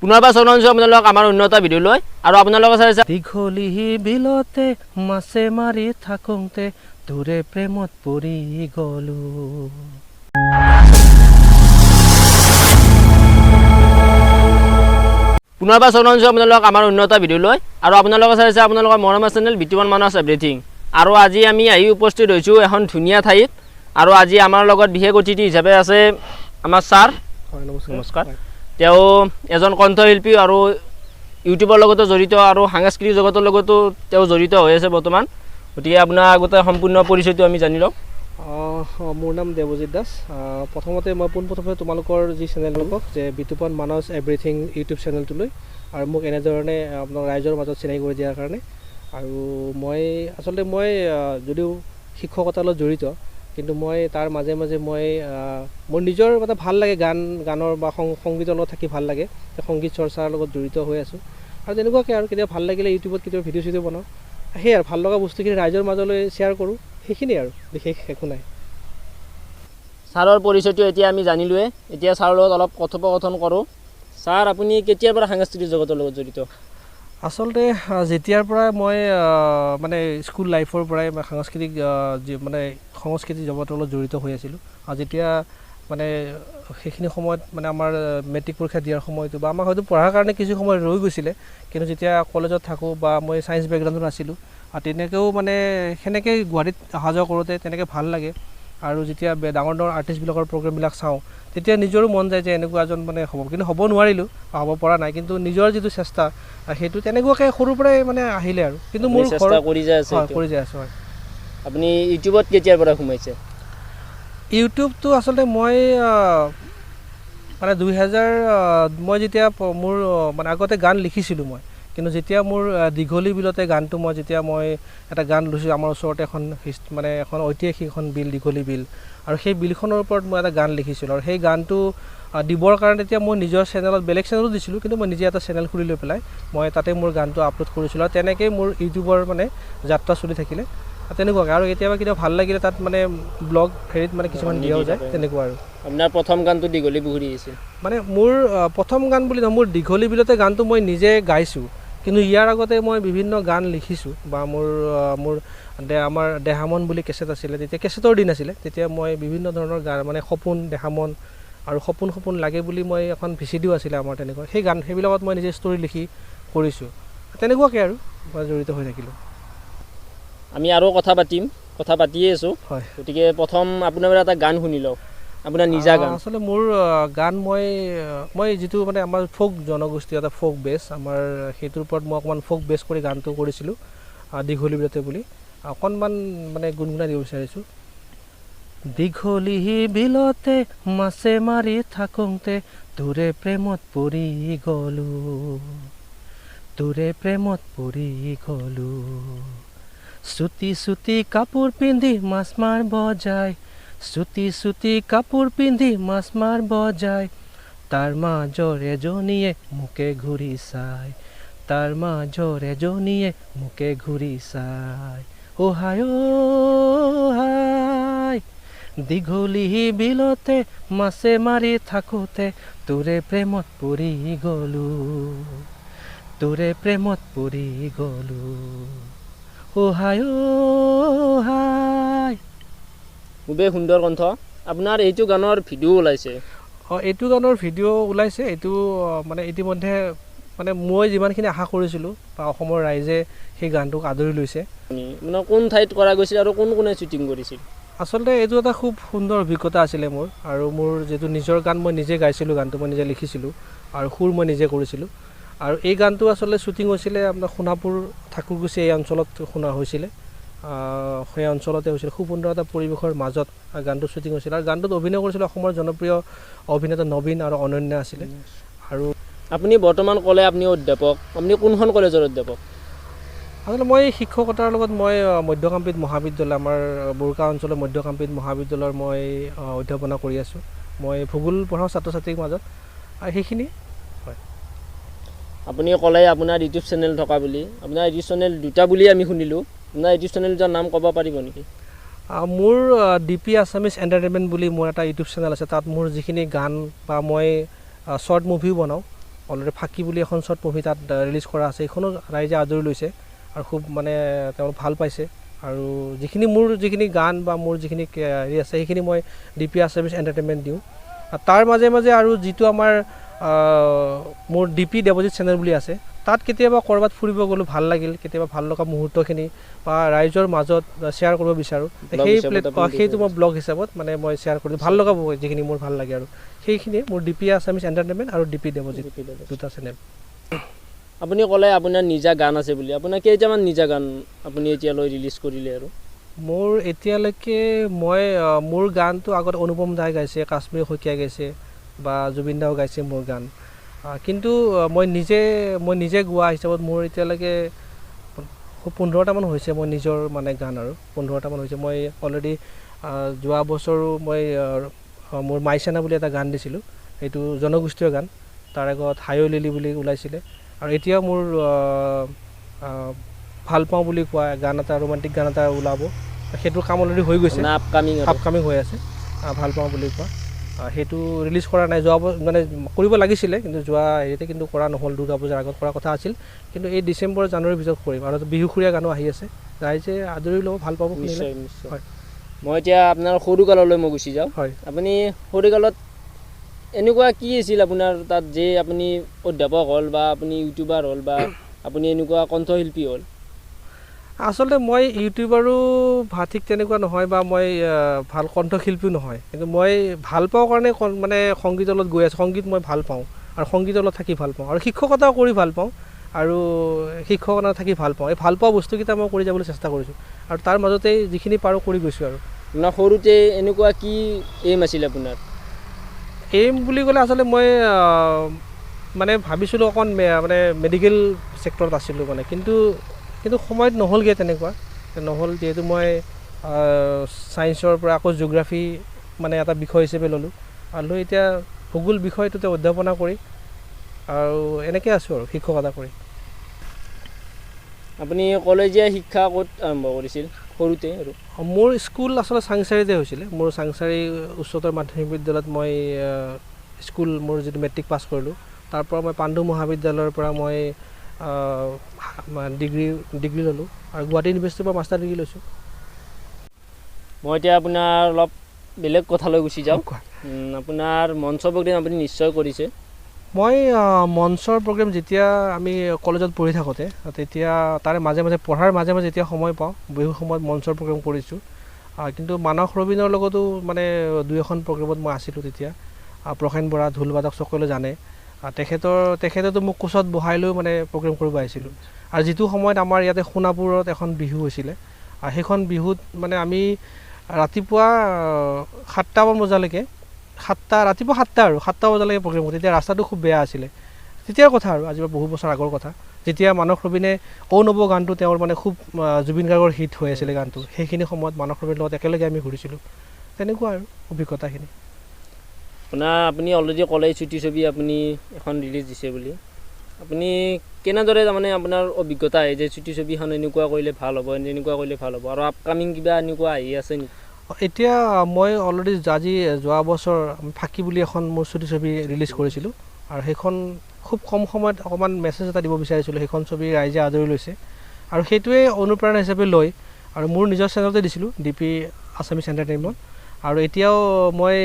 পুনৰবাৰ স্বাগতম আপোনালোক আমাৰ উন্নত ভিডিঅ' লৈ আৰু আপোনালোকে চাইছে দীঘলী বিলতে মাছে মাৰি থাকোঁতে তোৰে প্ৰেমত পৰি গলো। পুনৰবাৰ স্বাগতম আপোনালোক আমাৰ উন্নত ভিডিঅ' লৈ আৰু আপোনালোকে চাইছে আপোনালোকৰ মৰমৰ চেনেল বিতুপন মানস এভৰিথিং। আৰু আজি আমি আহি উপস্থিত হৈছোঁ এখন ধুনীয়া ঠাইত আৰু আজি আমাৰ লগত বিশেষ অতিথি হিচাপে আছে আমাৰ ছাৰ। হয়, নমস্কাৰ। তেওঁ এজন কণ্ঠশিল্পী আৰু ইউটিউবৰ লগতো জড়িত আৰু সাংস্কৃতিক জগতৰ লগতো তেওঁ জড়িত হৈ আছে বৰ্তমান। গতিকে আপোনাৰ আগতে সম্পূৰ্ণ পৰিচয়টো আমি জানি লওঁ। মোৰ নাম দেৱজিৎ দাস। প্ৰথমতে মই পোনপ্ৰথমে তোমালোকৰ যি চেনেলটোক যে বিতুপন মানস এভৰিথিং ইউটিউব চেনেলটোলৈ আৰু মোক এনেধৰণে আপোনাৰ ৰাইজৰ মাজত চিনাকি কৰি দিয়াৰ কাৰণে। আৰু মই আচলতে যদিও শিক্ষকতাৰ লগত জড়িত, কিন্তু মই তাৰ মাজে মাজে মোৰ নিজৰ মানে ভাল লাগে গানৰ বা সংগীতৰ লগত থাকি ভাল লাগে, সংগীত চৰ্চাৰ লগত জড়িত হৈ আছোঁ। আৰু তেনেকুৱাকৈ আৰু কেতিয়াবা ভাল লাগিলে ইউটিউবত কেতিয়াবা ভিডিঅ' চিডিঅ' বনাওঁ, সেয়াই আৰু ভাল লগা বস্তুখিনি ৰাইজৰ মাজলৈ শ্বেয়াৰ কৰোঁ, সেইখিনিয়ে আৰু বিশেষ একো নাই। ছাৰৰ পৰিচয়টো এতিয়া আমি জানিলোৱে, এতিয়া ছাৰৰ লগত অলপ কথোপকথন কৰোঁ। ছাৰ, আপুনি কেতিয়াৰ পৰা সাংস্কৃতিক জগতৰ লগত জড়িত? আচলতে যেতিয়াৰ পৰা মই মানে স্কুল লাইফৰ পৰাই সাংস্কৃতিক সংস্কৃতিক জগতৰ লগত জড়িত হৈ আছিলোঁ। আৰু যেতিয়া মানে সেইখিনি সময়ত মানে আমাৰ মেট্ৰিক পৰীক্ষা দিয়াৰ সময়টো বা আমাক হয়তো পঢ়াৰ কাৰণে কিছু সময় ৰৈ গৈছিলে, কিন্তু যেতিয়া কলেজত থাকোঁ বা মই ছায়েন্স বেকগ্ৰাউণ্ডত আছিলোঁ আৰু তেনেকৈও মানে সেনেকৈ গুৱাহাটীত অহা যোৱা কৰোঁতে তেনেকৈ ভাল লাগে। আৰু যেতিয়া ডাঙৰ ডাঙৰ আৰ্টিষ্টবিলাকৰ প্ৰগ্ৰেমবিলাক চাওঁ, তেতিয়া নিজৰো মন যায় যে এনেকুৱা এজন মানে হ'ব, কিন্তু হ'ব নোৱাৰিলোঁ, হ'ব পৰা নাই। কিন্তু নিজৰ যিটো চেষ্টা সেইটো তেনেকুৱাকৈ সৰুৰ পৰাই মানে আহিলে আৰু। কিন্তু মোৰ চেষ্টা কৰি যাই আছোঁ। হয়। আপুনি ইউটিউবত কেতিয়াৰ পৰা সোমাইছে? ইউটিউবটো আচলতে মই মানে 2000 মই যেতিয়া মোৰ মানে আগতে গান লিখিছিলোঁ মই, কিন্তু যেতিয়া মোৰ দীঘলী বিলতে গানটো যেতিয়া মই এটা গান লৈছোঁ, আমাৰ ওচৰতে এখন ঐতিহাসিক এখন বিল, দীঘলী বিল, আৰু সেই বিলখনৰ ওপৰত মই এটা গান লিখিছিলোঁ। আৰু সেই গানটো দিবৰ কাৰণে তেতিয়া মই নিজৰ চেনেলত, বেলেগ চেনেলত দিছিলোঁ, কিন্তু মই নিজে এটা চেনেল খুলি লৈ পেলাই মই তাতে মোৰ গানটো আপলোড কৰিছিলোঁ। আৰু তেনেকৈয়ে মোৰ ইউটিউবৰ মানে যাত্ৰা চলি থাকিলে তেনেকুৱাকৈ। আৰু কেতিয়াবা ভাল লাগিলে তাত মানে ব্লগ হেৰিত মানে কিছুমান দিয়াও যায়, তেনেকুৱা আৰু। আপোনাৰ প্ৰথম গানটো দীঘলী পুখুৰী আছিল? মানে মোৰ প্ৰথম গান বুলি নহয়, মোৰ দীঘলী বিলতে গানটো মই নিজে গাইছোঁ, কিন্তু ইয়াৰ আগতে মই বিভিন্ন গান লিখিছোঁ। বা আমাৰ দেহামন বুলি কেছেট আছিলে, তেতিয়া কেছেটৰ দিন আছিলে, তেতিয়া মই বিভিন্ন ধৰণৰ গান মানে সপোন, দেহামন আৰু সপোন লাগে বুলি মই এখন ভিচিডিও আছিলে আমাৰ তেনেকুৱা, সেইবিলাকত মই নিজে ষ্টৰি লিখি কৰিছোঁ। তেনেকুৱাকৈ আৰু মই জড়িত হৈ থাকিলোঁ। আমি আৰু কথা পাতিয়ে আছোঁ। হয়। গতিকে প্ৰথম আপোনাৰ এটা গান শুনি লওক, আপোনাৰ নিজা গান। আচলতে মোৰ গান মই যিটো মানে আমাৰ ফ'ক জনগোষ্ঠী, এটা ফ'ক বেছ আমাৰ, সেইটোৰ ওপৰত মই অকণমান ফ'ক বেছ কৰি গানটো কৰিছিলোঁ, দীঘলী বিলতে বুলি। অকণমান মানে গুণগুণাই দিব বিচাৰিছোঁ। দীঘলী বিলতে মাছে মাৰি থাকোঁতে তোৰে প্ৰেমত পৰি গলো, চুটি কাপোৰ পিন্ধি মাছ মাৰিব যায়, চুটি কাপোৰ পিন্ধি মাছ মাৰিব যায়, তাৰ মাজৰ এজনীয়ে মোকে ঘূৰি চায়, অ' হাই, দীঘলী বিলতে মাছে মাৰি থাকোঁতে তোৰে প্ৰেমত পৰি গলো, অ' হাই। খুবেই সুন্দৰ কণ্ঠ। আপোনাৰ এইটো গানৰ ভিডিঅ' ওলাইছে? এইটো গানৰ ভিডিঅ' ওলাইছে। এইটো মানে ইতিমধ্যে মানে মই যিমানখিনি আশা কৰিছিলোঁ বা অসমৰ ৰাইজে সেই গানটোক আদৰি লৈছে। মানে কোন ঠাইত কৰা গৈছিল আৰু কোনে শ্বুটিং কৰিছিল? আচলতে এইটো এটা খুব সুন্দৰ অভিজ্ঞতা আছিলে মোৰ। আৰু মোৰ যিটো নিজৰ গান মই নিজে গাইছিলোঁ, গানটো মই নিজে লিখিছিলোঁ আৰু সুৰ মই নিজে কৰিছিলোঁ। আৰু এই গানটো আচলতে শ্বুটিং হৈছিলে আপোনাৰ সোণাপুৰ, ঠাকুৰকুছি এই অঞ্চলত হৈছিলে। সেই অঞ্চলতে হৈছিল, খুব সুন্দৰ এটা পৰিৱেশৰ মাজত গানটো শ্বুটিং হৈছিল। আৰু গানটোত অভিনয় কৰিছিলে অসমৰ জনপ্ৰিয় অভিনেতা নবীন আৰু অনন্যা আছিলে। আৰু আপুনি বৰ্তমান ক'লে আপুনি অধ্যাপক, আপুনি কোনখন কলেজৰ অধ্যাপক? আচলতে মই শিক্ষকতাৰ লগত মই মধ্যকামপীঠ মহাবিদ্যালয়, আমাৰ বুৰকা অঞ্চলৰ মধ্যকামপীঠ মহাবিদ্যালয়ৰ মই অধ্যাপনা কৰি আছোঁ। মই ভূগোল পঢ়াওঁ ছাত্ৰ ছাত্ৰীৰ মাজত, আৰু সেইখিনি হয়। আপুনি ক'লে আপোনাৰ ইউটিউব চেনেল থকা বুলি, আপোনাৰ ইউটিউব চেনেল দুটা বুলি আমি শুনিলোঁ, আপোনাৰ ইউটিউব চেনেলটোৰ নাম ক'ব পাৰিব নেকি? মোৰ DP আছামিজ এণ্টাৰটেইনমেণ্ট বুলি মোৰ এটা ইউটিউব চেনেল আছে। তাত মোৰ যিখিনি গান বা মই শ্বৰ্ট মুভিও বনাওঁ, অলৰেডি ফাঁকি বুলি এখন শ্বৰ্ট মুভি তাত ৰিলিজ কৰা আছে, এইখনো ৰাইজে আদৰি লৈছে আৰু খুব মানে তেওঁলোক ভাল পাইছে। আৰু যিখিনি গান বা মোৰ যিখিনি হেৰি আছে সেইখিনি মই DP আছামিজ এণ্টাৰটেইনমেণ্ট দিওঁ। তাৰ মাজে মাজে আৰু যিটো আমাৰ মোৰ DP দেৱজিৎ চেনেল বুলি আছে, তাত কেতিয়াবা ক'ৰবাত ফুৰিব গ'লোঁ, ভাল লাগিল, কেতিয়াবা ভাল লগা মুহূৰ্তখিনি বা ৰাইজৰ মাজত শ্বেয়াৰ কৰিব বিচাৰোঁ, সেইটো মই ব্লগ হিচাপত মানে মই শ্বেয়াৰ কৰি ভাল লগা যিখিনি মোৰ ভাল লাগে আৰু সেইখিনিয়ে মোৰ DP আছামিজ এণ্টাৰটেইনমেণ্ট আৰু DP দেৱজিৎ দুটা চেনেল। আপুনি ক'লে আপোনাৰ নিজা গান আছে বুলি, আপোনাৰ কেইটামান নিজা গান আপুনি এতিয়ালৈ ৰিলিজ কৰিলে? আৰু মোৰ এতিয়ালৈকে মোৰ গানটো আগত অনুপম দাই গাইছে, কাশ্মীৰ শইকীয়াই গাইছে বা জুবিন দাও গাইছে মোৰ গান, কিন্তু মই নিজে গোৱা হিচাপত মোৰ এতিয়ালৈকে 15টামান হৈছে মই নিজৰ মানে গান, আৰু 15টামান হৈছে। মই অলৰেডি যোৱা বছৰো মই মোৰ মাইচেনা বুলি এটা গান দিছিলোঁ, সেইটো জনগোষ্ঠীয় গান, তাৰ আগত হায়ৈ লিলি বুলি ওলাইছিলে, আৰু এতিয়াও মোৰ ভাল পাওঁ বুলি কোৱা গান এটা, ৰোমান্টিক গান এটা ওলাব, সেইটোৰ কাম অলৰেডি হৈ গৈছে, আপকামিং হৈ আছে। ভাল পাওঁ বুলি কোৱা সেইটো ৰিলিজ কৰা নাই, মানে কৰিব লাগিছিলে কিন্তু যোৱা হেৰিতে কিন্তু কৰা নহ'ল, দুৰ্গা পূজাৰ আগত কৰা কথা আছিল, কিন্তু এই ডিচেম্বৰ জানুৱাৰীৰ ভিতৰত কৰিম। আৰু বিহুসুৰীয়া গানো আহি আছে, ৰাইজে আদৰি ল'ব, ভাল পাব। নিশ্চয় নিশ্চয়। হয়, মই এতিয়া আপোনাৰ সৰুকাললৈ মই গুচি যাওঁ। হয়, আপুনি সৰুকালত এনেকুৱা কি আছিল আপোনাৰ তাত যে আপুনি অধ্যাপক হ'ল বা আপুনি ইউটিউবাৰ হ'ল বা আপুনি এনেকুৱা কণ্ঠশিল্পী হ'ল? আচলতে মই ইউটিউবাৰো ঠিক তেনেকুৱা নহয় বা মই ভাল কণ্ঠশিল্পীও নহয়, কিন্তু মই ভাল পাওঁ কাৰণে মানে সংগীতৰ লগত গৈ আছোঁ। সংগীত মই ভাল পাওঁ আৰু সংগীতৰ লগত থাকি ভাল পাওঁ, আৰু শিক্ষকতাও কৰি ভাল পাওঁ, আৰু শিক্ষকতা থাকি ভাল পাওঁ। এই ভাল পোৱা বস্তুকেইটা মই কৰি যাবলৈ চেষ্টা কৰিছোঁ, আৰু তাৰ মাজতেই যিখিনি পাৰোঁ কৰি গৈছোঁ। আৰু আপোনাৰ সৰুতে এনেকুৱা কি এইম আছিল আপোনাৰ? এইম বুলি ক'লে আচলতে মই মানে ভাবিছিলোঁ অকণ মানে মেডিকেল ছেক্টৰত আছিলোঁ মানে, কিন্তু সময়ত নহ'লগৈ, তেনেকুৱা নহ'ল, যিহেতু মই ছায়েন্সৰ পৰা আকৌ জিঅ'গ্ৰাফী মানে এটা বিষয় হিচাপে ল'লোঁ, আৰু এতিয়া ভূগোল বিষয়টোতে অধ্যাপনা কৰি আৰু এনেকৈ আছোঁ আৰু শিক্ষকতা কৰি। আপুনি কলেজীয়া শিক্ষা ক'ত আৰম্ভ কৰিছিল সৰুতে? আৰু মোৰ স্কুল আচলতে চাংচাৰিতে হৈছিলে। মোৰ চাংচাৰি উচ্চতৰ মাধ্যমিক বিদ্যালয়ত মই মোৰ যিটো মেট্ৰিক পাছ কৰিলোঁ, তাৰ পৰা মই পাণ্ডু মহাবিদ্যালয়ৰ পৰা মই ডিগ্ৰী ল'লোঁ, আৰু গুৱাহাটী ইউনিভাৰ্চিটিৰ পৰা মাষ্টাৰ ডিগ্ৰী লৈছোঁ। মই এতিয়া আপোনাৰ অলপ বেলেগ কথালৈ গুচি যাওঁ। আপোনাৰ মঞ্চ প্ৰগ্ৰেম আপুনি নিশ্চয় কৰিছে? মই মঞ্চৰ প্ৰগ্ৰেম যেতিয়া আমি কলেজত পঢ়ি থাকোঁতে, তেতিয়া তাৰে মাজে মাজে পঢ়াৰ মাজে মাজে যেতিয়া সময় পাওঁ, বিহুৰ সময়ত মঞ্চৰ প্ৰগ্ৰেম কৰিছোঁ। কিন্তু মানস ৰবীনৰ লগতো মানে 2-এখন প্ৰগ্ৰেমত মই আছিলোঁ তেতিয়া। প্ৰসেন বৰা ঢোলবাদক সকলোৱে জানে, তেখেতেতো মোক কোচত বহাই লৈ মানে প্ৰগ্ৰেম কৰিব আহিছিলোঁ। আৰু যিটো সময়ত আমাৰ ইয়াতে সোণাপুৰত এখন বিহু হৈছিলে, সেইখন বিহুত মানে আমি ৰাতিপুৱা 7টামান বজালৈকে, ৰাতিপুৱা 7টা বজালৈকে প্ৰগ্ৰেম কৰোঁ। তেতিয়া ৰাস্তাটো খুব বেয়া আছিলে, তেতিয়াৰ কথা আৰু আজিৰ পৰা বহু বছৰ আগৰ কথা, যেতিয়া মানস ৰবীনে ঔ নৱ গানটো তেওঁৰ মানে খুব জুবিন গাৰ্গৰ হিট হৈ আছিলে গানটো, সেইখিনি সময়ত মানস ৰবীনৰ লগত একেলগে আমি ঘূৰিছিলোঁ। তেনেকুৱা আৰু অভিজ্ঞতাখিনি। আপুনি অলৰেডি ক'লে চুটি ছবি আপুনি এখন ৰিলিজ দিছে বুলি, আপুনি কেনেদৰে তাৰমানে আপোনাৰ অভিজ্ঞতা আহে যে চুটি ছবিখন এনেকুৱা কৰিলে ভাল হ'ব, এনেকুৱা কৰিলে ভাল হ'ব, আৰু আপকামিং কিবা এনেকুৱা আহি আছে নেকি? এতিয়া মই অলৰেডি যোৱা বছৰ ফাঁকি বুলি এখন মোৰ চুটি ছবি ৰিলিজ কৰিছিলোঁ, আৰু সেইখন খুব কম সময়ত অকণমান মেছেজ এটা দিব বিচাৰিছিলোঁ। সেইখন ছবি ৰাইজে আদৰি লৈছে, আৰু সেইটোৱে অনুপ্ৰেৰণা হিচাপে লৈ আৰু মোৰ নিজৰ চেনেলতে দিছিলোঁ, DP আছামিজ এণ্টাৰটেইনমেণ্ট। আৰু এতিয়াও মই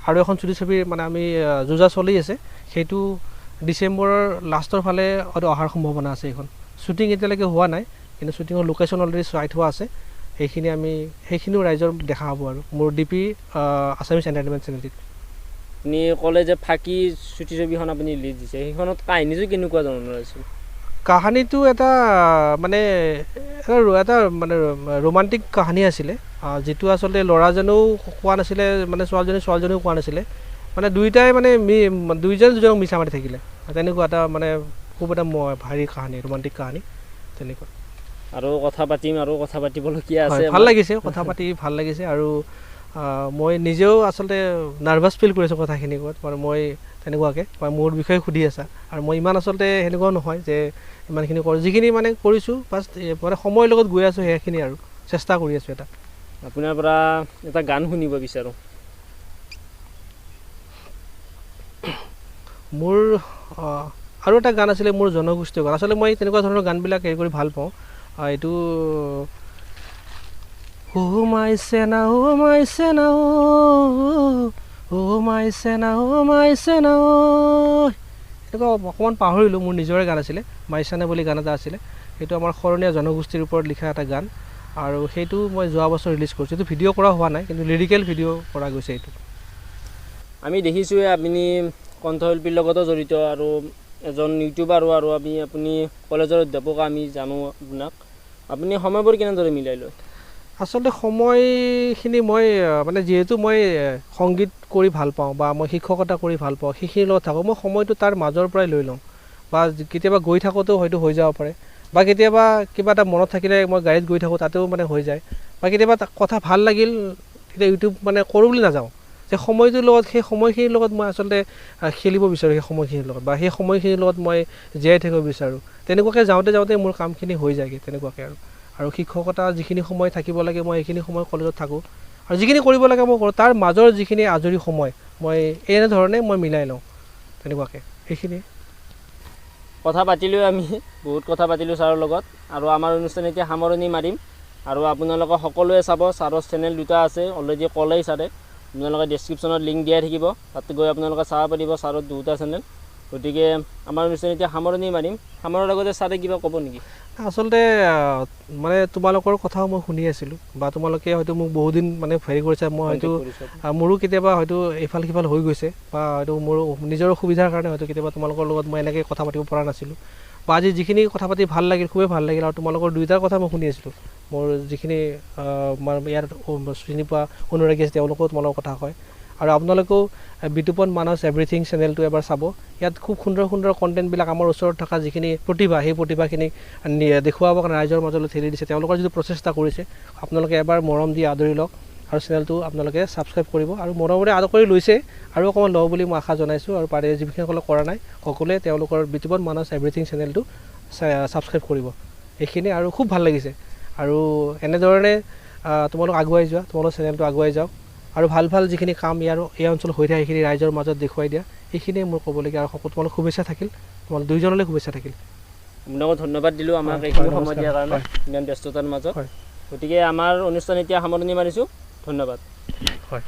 আৰু এখন চুটি ছবি মানে আমি যোজা চলি আছে, সেইটো ডিচেম্বৰৰ লাষ্টৰ ফালে হয়তো অহাৰ সম্ভাৱনা আছে। এইখন শ্বুটিং এতিয়ালৈকে হোৱা নাই, কিন্তু শ্বুটিঙৰ লোকেশ্যন অলৰেডি চাই থোৱা আছে। সেইখিনিও ৰাইজৰ দেখা হ'ব আৰু মোৰ DP আছামিজ এণ্টাৰটেইনমেণ্ট চেনেলটিত। আপুনি ক'লে যে ফাঁকি চুটি ছবিখন আপুনি ৰিলিজ দিছে, সেইখনত কাহিনীটো কেনেকুৱা ধৰণৰ আছিল? কাহিনীটো এটা মানে ৰোমান্টিক কাহিনী আছিলে, যিটো আচলতে ল'ৰাজনেও কোৱা নাছিলে, মানে ছোৱালীজনীও কোৱা নাছিলে, মানে দুয়োটাই মানে দুজনক মিছা মাতি থাকিলে, তেনেকুৱা এটা মানে খুব এটা ভাৰী কাহিনী, ৰোমান্টিক কাহিনী তেনেকুৱা। আৰু কথা পাতিবলগীয়া আছে? ভাল লাগিছে, কথা পাতি ভাল লাগিছে, আৰু মই নিজেও আচলতে নাৰ্ভাছ ফিল কৰিছোঁ কথাখিনি কোৱাত, মানে মই তেনেকুৱাকৈ মোৰ বিষয়ে সুধি আছা, আৰু মই ইমান আচলতে সেনেকুৱাও নহয় যে ইমানখিনি কৰোঁ, যিখিনি মানে কৰিছোঁ বাছ মানে সময়ৰ লগত গৈ আছোঁ, সেইখিনি আৰু চেষ্টা কৰি আছোঁ। আপোনাৰ পৰা এটা গান শুনিব বিচাৰোঁ। মোৰ আৰু এটা গান আছিলে মোৰ জনগোষ্ঠীয় গান আচলতে মই তেনেকুৱা ধৰণৰ গানবিলাক হেৰি কৰি ভাল পাওঁ এইটো ও মাই চেনা ও মাই চেনা ও মাই চেনা ও মাই চেনা এনেকুৱা অকণমান পাহৰিলোঁ মোৰ নিজৰে গান আছিলে মাই চেনা বুলি গান এটা আছিলে সেইটো আমাৰ শৰণীয়া জনগোষ্ঠীৰ ওপৰত লিখা এটা গান আৰু সেইটো মই যোৱা বছৰ ৰিলিজ কৰিছোঁ এইটো ভিডিঅ' কৰা হোৱা নাই কিন্তু লিৰিকেল ভিডিঅ' কৰা গৈছে এইটো আমি দেখিছোঁৱে আপুনি কণ্ঠশিল্পীৰ লগতো জড়িত আৰু এজন ইউটিউবাৰো আৰু আপুনি কলেজৰ অধ্যাপক আমি জানো আপোনাক আপুনি সময়বোৰ কেনেদৰে মিলাই লয় আচলতে সময়খিনি মই মানে যিহেতু মই সংগীত কৰি ভাল পাওঁ বা মই শিক্ষকতা কৰি ভাল পাওঁ সেইখিনিৰ লগত থাকোঁ মই সময়টো তাৰ মাজৰ পৰাই লৈ লওঁ বা কেতিয়াবা গৈ থাকোঁতেও হয়তো হৈ যাব পাৰে বা কেতিয়াবা কিবা এটা মনত থাকিলে মই গাড়ীত গৈ থাকোঁ তাতেও মানে হৈ যায় বা কেতিয়াবা কথা ভাল লাগিল তেতিয়া ইউটিউব মানে কৰোঁ বুলি নাযাওঁ যে সময়টোৰ লগত সেই সময়খিনিৰ লগত মই আচলতে খেলিব বিচাৰোঁ সেই সময়খিনিৰ লগত বা সেই সময়খিনিৰ লগত মই জীয়াই থাকিব বিচাৰোঁ তেনেকুৱাকৈ যাওঁতে মোৰ কামখিনি হৈ যায়গৈ তেনেকুৱাকৈ আৰু শিক্ষকতা যিখিনি সময় থাকিব লাগে মই সেইখিনি সময় কলেজত থাকোঁ আৰু যিখিনি কৰিব লাগে মই কৰোঁ তাৰ মাজৰ যিখিনি আজৰি সময় মই এনেধৰণে মই মিলাই লওঁ তেনেকুৱাকৈ সেইখিনি কথা পাতিলোঁ আমি বহুত কথা পাতিলোঁ ছাৰৰ লগত আৰু আমাৰ অনুষ্ঠান এতিয়া সামৰণি মাৰিম আৰু আপোনালোকে সকলোৱে চাব ছাৰৰ চেনেল দুটা আছে অলৰেডি ক'লেই ছাৰে আপোনালোকে ডেছক্ৰিপশ্যনত লিংক দিয়াই থাকিব তাত গৈ আপোনালোকে চাব পাৰিব ছাৰৰ দুটা চেনেল গতিকে আমাৰ অনুষ্ঠান এতিয়া সামৰণি মাৰিম সামৰাৰ লগতে ছাৰে কিবা ক'ব নেকি আচলতে মানে তোমালোকৰ কথাও মই শুনি আছিলোঁ বা তোমালোকে হয়তো মোক বহুদিন মানে হেৰি কৰিছা মই হয়তো মোৰো কেতিয়াবা হয়তো ইফাল সিফাল হৈ গৈছে বা হয়তো মোৰ নিজৰ অসুবিধাৰ কাৰণে হয়তো কেতিয়াবা তোমালোকৰ লগত মই এনেকৈ কথা পাতিব পৰা নাছিলোঁ বা আজি যিখিনি কথা পাতি ভাল লাগিল খুবেই ভাল লাগিল আৰু তোমালোকৰ দুইটাৰ কথা মই শুনি আছিলোঁ মোৰ যিখিনি ইয়াত চিনি পোৱা অনুৰাগী আছে তেওঁলোকেও তোমালোকৰ কথা কয় আৰু আপোনালোকেও বিতুপন মানস এভৰিথিং চেনেলটো এবাৰ চাব ইয়াত খুব সুন্দৰ সুন্দৰ কণ্টেণ্টবিলাক আমাৰ ওচৰত থকা যিখিনি প্ৰতিভা সেই প্ৰতিভাখিনি দেখুৱাবৰ কাৰণে ৰাইজৰ মাজলৈ ঠেলি দিছে তেওঁলোকৰ যিটো প্ৰচেষ্টা কৰিছে আপোনালোকে এবাৰ মৰম দি আদৰি লওক আৰু চেনেলটো আপোনালোকে ছাবস্ক্ৰাইব কৰিব আৰু মৰমৰে আদৰ কৰি লৈছে আৰু অকণমান লওঁ বুলি মই আশা জনাইছোঁ আৰু পাৰে যিসকলে কৰা নাই সকলোৱে তেওঁলোকৰ বিতুপন মানস এভৰিথিং চেনেলটো ছাবস্ক্ৰাইব কৰিব এইখিনি আৰু খুব ভাল লাগিছে আৰু এনেধৰণে তোমালোক আগুৱাই যোৱা তোমালোকৰ চেনেলটো আগুৱাই যাওক আৰু ভাল ভাল যিখিনি কাম এই অঞ্চলত হৈ থাকে সেইখিনি ৰাইজৰ মাজত দেখুৱাই দিয়া এইখিনিয়ে মোৰ ক'বলগীয়া আৰু সকলো তোমালোক শুভেচ্ছা থাকিল তোমালোক দুইজনলৈ শুভেচ্ছা থাকিল আপোনাকো ধন্যবাদ দিলোঁ আমাক এইখিনি সময় দিয়াৰ কাৰণে ইমান ব্যস্ততাৰ মাজত গতিকে আমাৰ অনুষ্ঠান এতিয়া সামৰণি মাৰিছোঁ ধন্যবাদ হয়